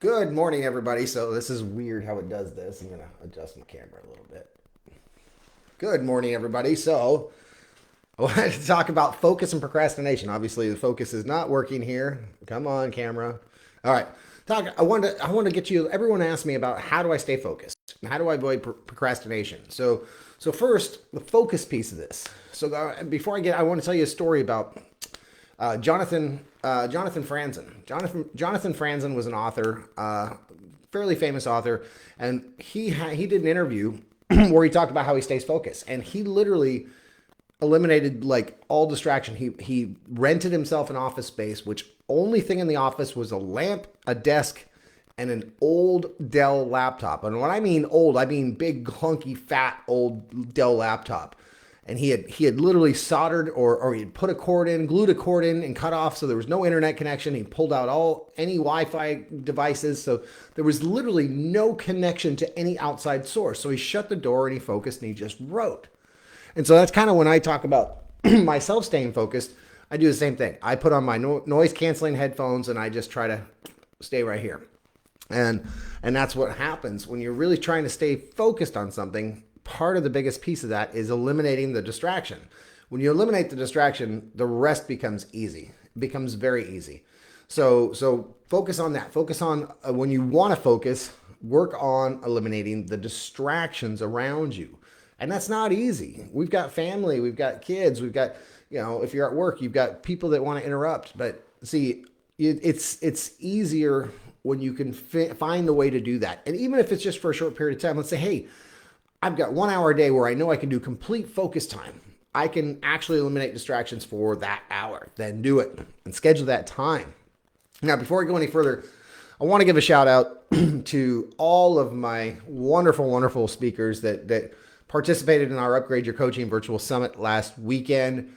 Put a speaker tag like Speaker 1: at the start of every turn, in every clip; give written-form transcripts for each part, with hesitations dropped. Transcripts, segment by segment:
Speaker 1: Good morning, everybody. So this is weird how it does this. I'm going to adjust my camera a little bit. Good morning, everybody. So I wanted to talk about focus and procrastination. Obviously, the focus is not working here. Come on, camera. All right. I want to get you. Everyone asked me about how do I stay focused and how do I avoid procrastination. So first, the focus piece of this. Before I want to tell you a story about Jonathan Franzen. Jonathan Franzen was an author, fairly famous author, and he did an interview where he talked about how he stays focused, and he literally eliminated like all distraction. He rented himself an office space, which only thing in the office was a lamp, a desk, and an old Dell laptop. And when I mean old, I mean big, clunky, fat, old Dell laptop. And he had literally soldered or he had put a cord in, glued a cord in and cut off so there was no internet connection. He pulled out any Wi-Fi devices. So there was literally no connection to any outside source. So he shut the door and he focused and he just wrote. And so that's kind of when I talk about myself staying focused, I do the same thing. I put on my noise canceling headphones and I just try to stay right here. And that's what happens when you're really trying to stay focused on something. Part of the biggest piece of that is eliminating the distraction. When you eliminate the distraction, the rest becomes easy. It becomes very easy. So focus on that. Focus on when you want to focus, work on eliminating the distractions around you. And that's not easy. We've got family, we've got kids, we've got, if you're at work, you've got people that want to interrupt. But see, it's easier when you can find the way to do that. And even if it's just for a short period of time, let's say, hey, I've got 1 hour a day where I know I can do complete focus time. I can actually eliminate distractions for that hour. Then do it and schedule that time. Now, before I go any further, I want to give a shout out to all of my wonderful, wonderful speakers that participated in our Upgrade Your Coaching Virtual Summit last weekend.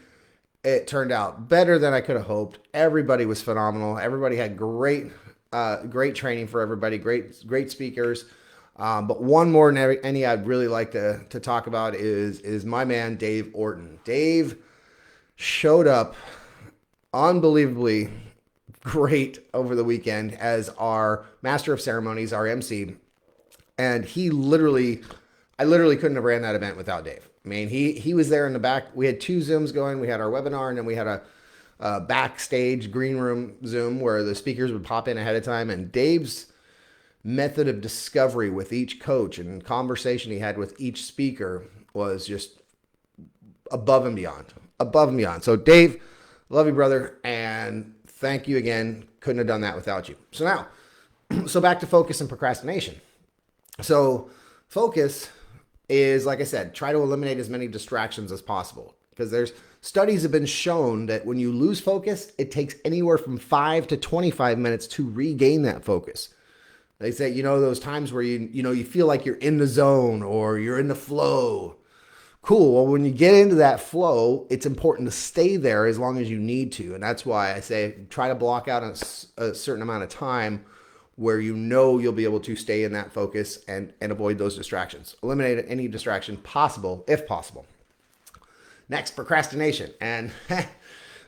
Speaker 1: It turned out better than I could have hoped. Everybody was phenomenal. Everybody had great training for everybody, great speakers. But one more than any I'd really like to talk about is my man, Dave Orton. Dave showed up unbelievably great over the weekend as our master of ceremonies, our MC. And I literally couldn't have ran that event without Dave. I mean, he was there in the back. We had two Zooms going. We had our webinar and then we had a backstage green room Zoom where the speakers would pop in ahead of time. And Dave's method of discovery with each coach and conversation he had with each speaker was just above and beyond. So Dave, love you, brother. And thank you again. Couldn't have done that without you. So back to focus and procrastination. So focus is, like I said, try to eliminate as many distractions as possible because there's studies have been shown that when you lose focus, it takes anywhere from 5 to 25 minutes to regain that focus. They say, those times where you feel like you're in the zone or you're in the flow. Cool. Well, when you get into that flow, it's important to stay there as long as you need to. And that's why I say try to block out a certain amount of time where you'll be able to stay in that focus and avoid those distractions. Eliminate any distraction possible, if possible. Next, procrastination. And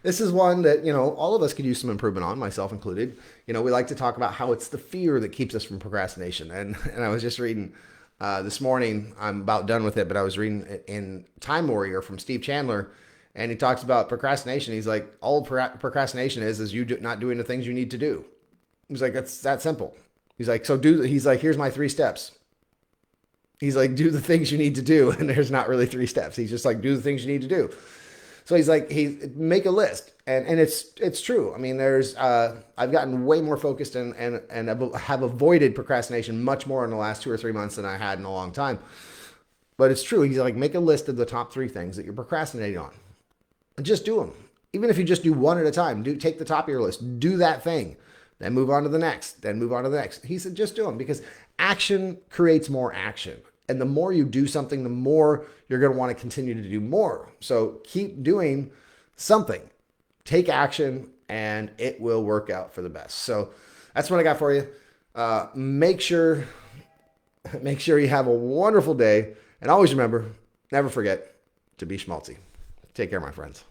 Speaker 1: this is one that, all of us could use some improvement on, myself included. We like to talk about how it's the fear that keeps us from procrastination. And I was just reading this morning, I'm about done with it, but I was reading it in Time Warrior from Steve Chandler, and he talks about procrastination. He's like, all procrastination is you not doing the things you need to do. He's like, that's that simple. He's like, here's my 3 steps. He's like, do the things you need to do. And there's not really 3 steps. He's just like, do the things you need to do. So he's like, make a list. And it's true. I mean, I've gotten way more focused and have avoided procrastination much more in the last 2 or 3 months than I had in a long time. But it's true. He's like, make a list of the top 3 things that you're procrastinating on and just do them. Even if you just do one at a time, take the top of your list, do that thing, then move on to the next, then move on to the next. He said, just do them because action creates more action. And the more you do something, the more you're going to want to continue to do more. So keep doing something. Take action and it will work out for the best. So that's what I got for you. Make sure you have a wonderful day. And always remember, never forget to be schmaltzy. Take care, my friends.